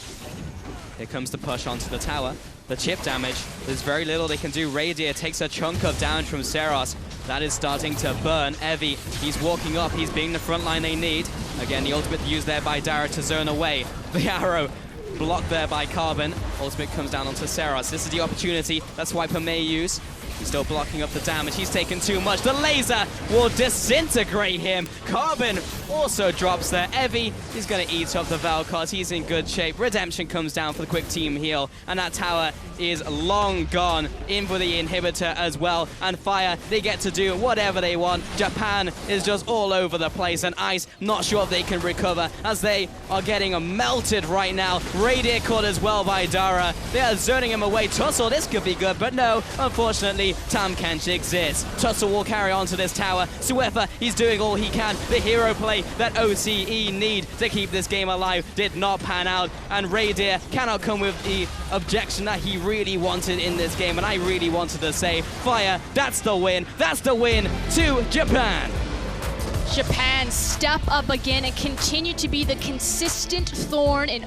Here comes the push onto the tower. The chip damage, there's very little they can do. Radier takes a chunk of damage from Seros. That is starting to burn. Evie, he's walking up. He's being the front line they need. Again, the ultimate used there by Dara to zone away. The arrow blocked there by Carbon. Ultimate comes down onto Seros. This is the opportunity that Swiper may use. He's still blocking up the damage. He's taken too much. The laser will disintegrate him. Carbon also drops there. Evie, he's going to eat up the Vel'Koz. He's in good shape. Redemption comes down for the quick team heal. And that tower is long gone. In for the inhibitor as well. And Fire, they get to do whatever they want. Japan is just all over the place. And Ice, not sure if they can recover as they are getting melted right now. Radier caught as well by Dara. They are zoning him away. Tussle, this could be good. But no, unfortunately, Tahm Kench exists. Tussle will carry on to this tower. Swifer, he's doing all he can. The hero play that OCE need to keep this game alive did not pan out. And Radier cannot come with the objection that he really wanted in this game. And I really wanted to say, Fire, that's the win. That's the win to Japan.
Japan step up again and continue to be the consistent thorn in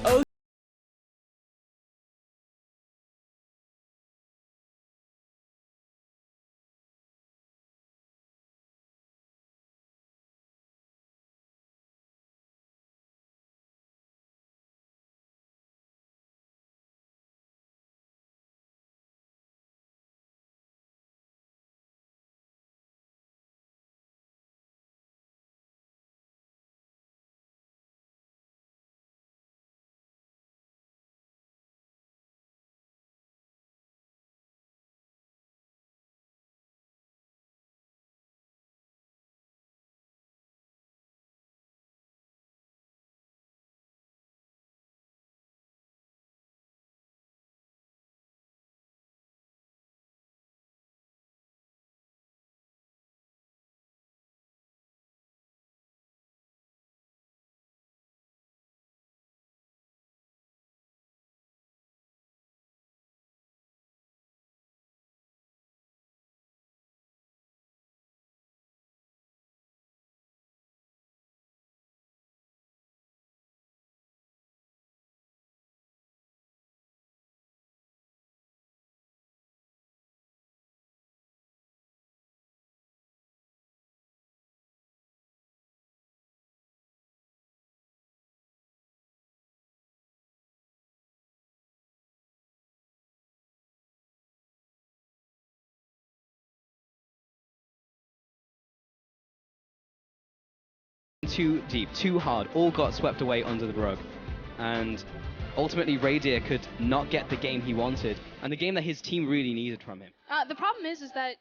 too deep, too hard, all got swept away under the rug. And ultimately, Radier could not get the game he wanted, and the game that his team really needed from him.
The problem is that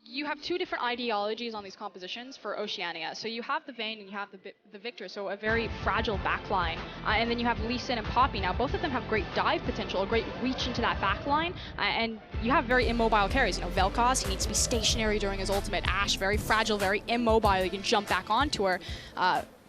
you have two different ideologies on these compositions for Oceania. So you have the Vayne and you have the Victor, so a very fragile backline. And then you have Lee Sin and Poppy. Now, both of them have great dive potential, a great reach into that backline. And you have very immobile carries. You know, Vel'Koz, he needs to be stationary during his ultimate. Ashe, very fragile, very immobile. You can jump back onto her.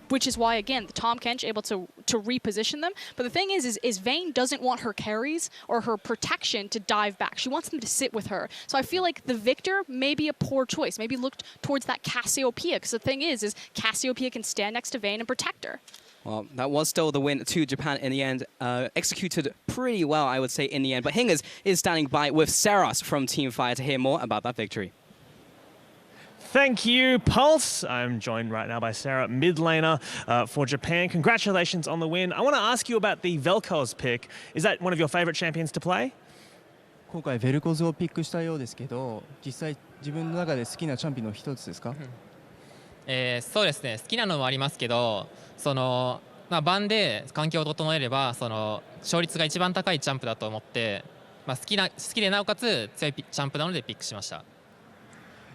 Which is why, again, the Tahm Kench able to reposition them. But the thing is Vayne doesn't want her carries or her protection to dive back. She wants them to sit with her. So I feel like the Victor may be a poor choice. Maybe looked towards that Cassiopeia, because the thing is Cassiopeia can stand next to Vayne and protect her.
Well, that was still the win to Japan in the end. Executed pretty well, I would say, in the end. But Hingers is standing by with Seros from Team Fire to hear more about that victory.
Thank you, Pulse. I'm joined right now by Sarah, mid laner for Japan. Congratulations on the win. I want to ask you about the Vel'Koz pick. Is that one of your favorite champions to play?
今回ベルコズをピックしたようですけど、実際自分の中で好きなチャンピオンの一つですか？
そうですね。好きなのもありますけど、盤で環境を整えれば勝率が一番高いジャンプだと思って、好きでなおかつ強いジャンプなのでピックしました。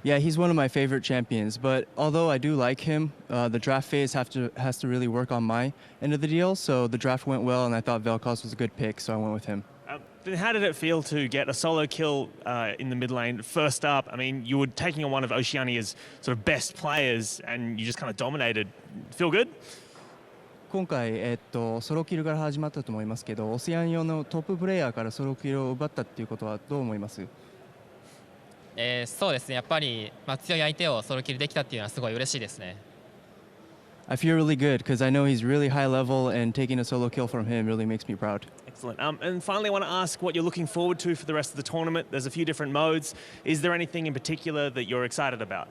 Yeah, he's one of my favorite champions, but although I do like him, the draft phase has to really work on my end of the deal, so the draft went well, and I thought Vel'Koz was a good pick, so I went with him.
Then how did it feel to get a solo kill in the mid lane first up? I mean, you were taking on one of Oceania's sort of best players, and you just kind of dominated. Feel good?
今回、ソロキルから始まったと思いますけど、オセアニアのトッププレイヤーからソロキルを奪ったっていうことはどう思います？
そうですね。やっぱり強い相手をソロキルできたっていうのはすごい嬉しいですね。
I feel really good because I know he's really high level, and taking a solo kill from him really makes me proud.
Excellent. And finally, I want to ask what you're looking forward to for the rest of the tournament. There's a few different modes. Is there anything in particular that you're excited about?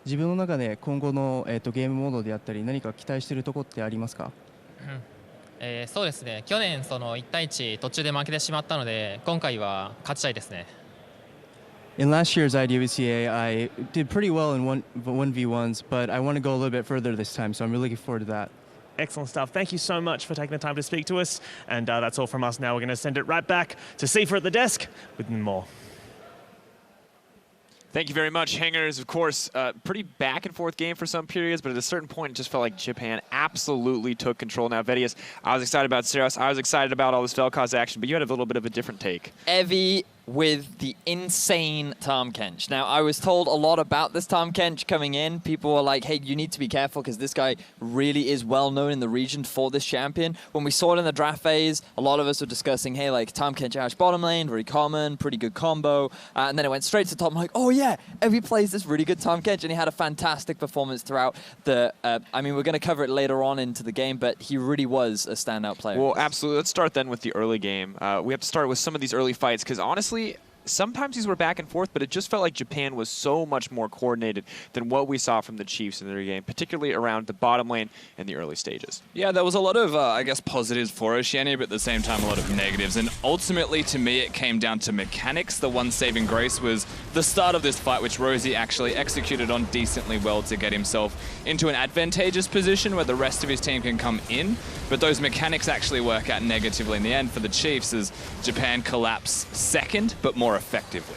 自分の中で今後の、ゲームモードであったり何か期待しているところってありますか？
そうですね。去年1対1途中で負けてしまったので、今回は勝ちたいですね。
In last year's IWCA, I did pretty well in 1v1s, but I want to go a little bit further this time, so I'm really looking forward to that.
Excellent stuff. Thank you so much for taking the time to speak to us. And that's all from us now. We're going to send it right back to Sifa at the desk with more.
Thank you very much, Hangers. Of course, pretty back and forth game for some periods, but at a certain point, it just felt like Japan absolutely took control. Now, Vedius, I was excited about Seros. I was excited about all this Vel'Koz action, but you had a little bit of a different take.
Evie with the insane Tahm Kench. Now, I was told a lot about this Tahm Kench coming in. People were like, hey, you need to be careful because this guy really is well known in the region for this champion. When we saw it in the draft phase, a lot of us were discussing, hey, like Tahm Kench Ashe bottom lane, very common, pretty good combo. And then it went straight to top. I'm like, oh yeah, Evie plays this really good Tahm Kench, and he had a fantastic performance throughout the, I mean, we're going to cover it later on into the game, but he really was a standout player.
Well, absolutely. Let's start then with the early game. We have to start with some of these early fights because honestly, sometimes these were back and forth, but it just felt like Japan was so much more coordinated than what we saw from the Chiefs in their game, particularly around the bottom lane in the early stages.
Yeah, there was a lot of, I guess, positives for Oceania, but at the same time, a lot of negatives. And ultimately, to me, it came down to mechanics. The one saving grace was the start of this fight, which Rosie actually executed on decently well to get himself into an advantageous position where the rest of his team can come in. But those mechanics actually work out negatively in the end for the Chiefs as Japan collapse second, but more effectively.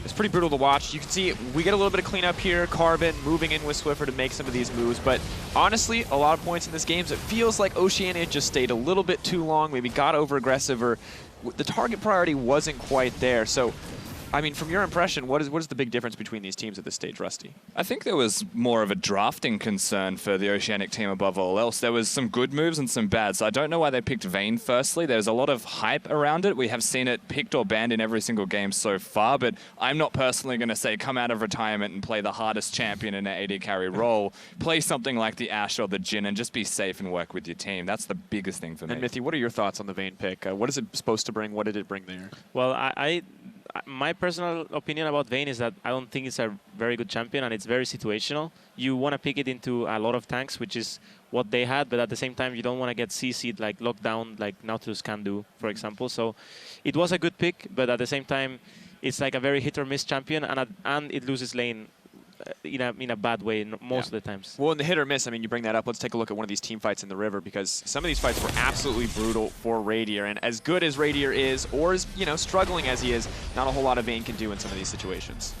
It's pretty brutal to watch. You can see we get a little bit of cleanup here. Carbon moving in with Swiffer to make some of these moves. But honestly, a lot of points in this game, so it feels like Oceania just stayed a little bit too long, maybe got over-aggressive, or the target priority wasn't quite there. So, I mean, from your impression, what is the big difference between these teams at this stage, Rusty?
I think there was more of a drafting concern for the Oceanic team above all else. There was some good moves and some bad, so I don't know why they picked Vayne firstly. There's a lot of hype around it. We have seen it picked or banned in every single game so far, but I'm not personally going to say come out of retirement and play the hardest champion in an AD carry role. Play something like the Ashe or the Jhin and just be safe and work with your team. That's the biggest thing for me.
And Mithy, what are your thoughts on the Vayne pick? What is it supposed to bring? What did it bring there?
Well, my personal opinion about Vayne is that I don't think it's a very good champion, and it's very situational. You want to pick it into a lot of tanks, which is what they had, but at the same time, you don't want to get CC'd, like locked down, like Nautilus can do, for example. So it was a good pick, but at the same time, it's like a very hit or miss champion, and it loses lane in a bad way most of the times.
Well, in the hit or miss, I mean, you bring that up. Let's take a look at one of these team fights in the river, because some of these fights were absolutely brutal for Radier. And as good as Radier is, or as struggling as he is, not a whole lot of Vayne can do in some of these situations.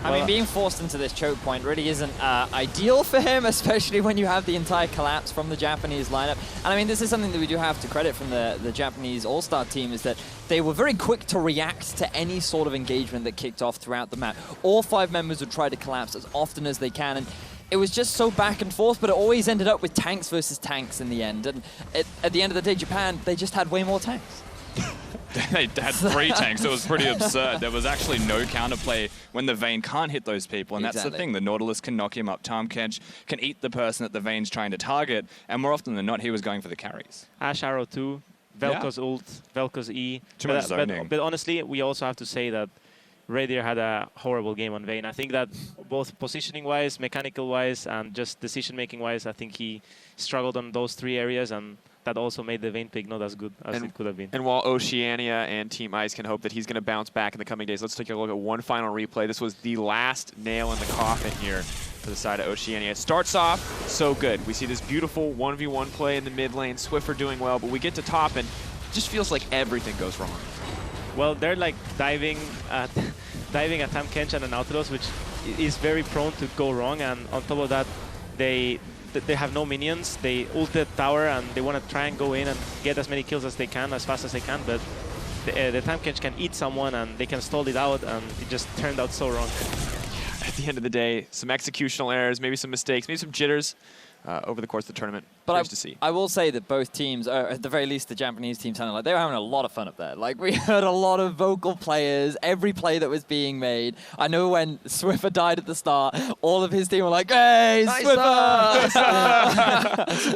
I mean, being forced into this choke point really isn't ideal for him, especially when you have the entire collapse from the Japanese lineup. And I mean, this is something that we do have to credit from the Japanese All-Star team, is that they were very quick to react to any sort of engagement that kicked off throughout the map. All 5 members would try to collapse as often as they can, and it was just so back and forth, but it always ended up with tanks versus tanks in the end. And at the end of the day, Japan, they just had way more tanks.
They had 3 tanks. It was pretty absurd. There was actually no counterplay when the Vayne can't hit those people, and that's the thing. The Nautilus can knock him up. Tahm can eat the person that the Vayne's trying to target, and more often than not, he was going for the carries.
Ash Arrow 2, Vel'Koz ult, Vel'Koz E.
Too much zoning.
But honestly, we also have to say that Radier had a horrible game on Vayne. I think that both positioning-wise, mechanical-wise, and just decision-making-wise, I think he struggled on those 3 areas, and that also made the Vayne pick not as good as it could have been.
And while Oceania and Team Ice can hope that he's going to bounce back in the coming days, let's take a look at one final replay. This was the last nail in the coffin here for the side of Oceania. It starts off so good. We see this beautiful 1v1 play in the mid lane, Swiffer doing well, but we get to top and it just feels like everything goes wrong.
Well, they're like diving at Tahm Kench and the Nautilus, which is very prone to go wrong, and on top of that, they have no minions. They ult the tower and they want to try and go in and get as many kills as they can, as fast as they can, but the Tahm Kench can eat someone and they can stall it out, and it just turned out so wrong.
At the end of the day, some executional errors, maybe some mistakes, maybe some jitters over the course of the tournament.
But
to see.
I will say that both teams, or at the very least the Japanese team, sounded like they were having a lot of fun up there. Like, we heard a lot of vocal players, every play that was being made. I know when Swiffer died at the start, all of his team were like, "Hey, nice Swiffer!"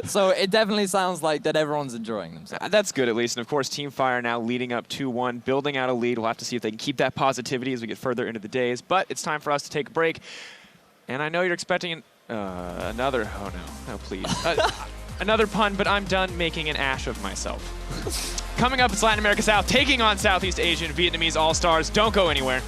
So it definitely sounds like that everyone's enjoying themselves.
That's good, at least. And of course, Team Fire now leading up 2-1, building out a lead. We'll have to see if they can keep that positivity as we get further into the days. But it's time for us to take a break. And I know you're expecting another, oh no, please. Another pun, but I'm done making an ash of myself. Coming up, it's Latin America South, taking on Southeast Asian Vietnamese All-Stars. Don't go anywhere.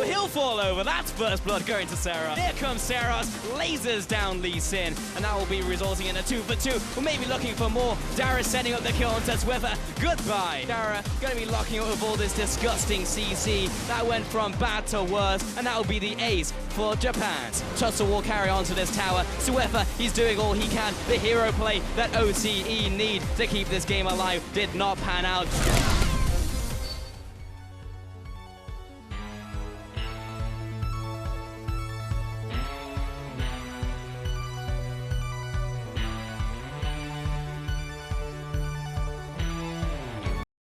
He'll fall over. That's first blood going to Sarah. Here comes Sarah, lasers down Lee Sin, and that will be resulting in a 2-for-2. We're maybe looking for more. Dara setting up the kill onto Swiffer. Goodbye. Dara going to be locking up with all this disgusting CC. That went from bad to worse, and that will be the ace for Japan. Tussle will carry on to this tower. Swiffer, he's doing all he can. The hero play that OCE need to keep this game alive did not pan out.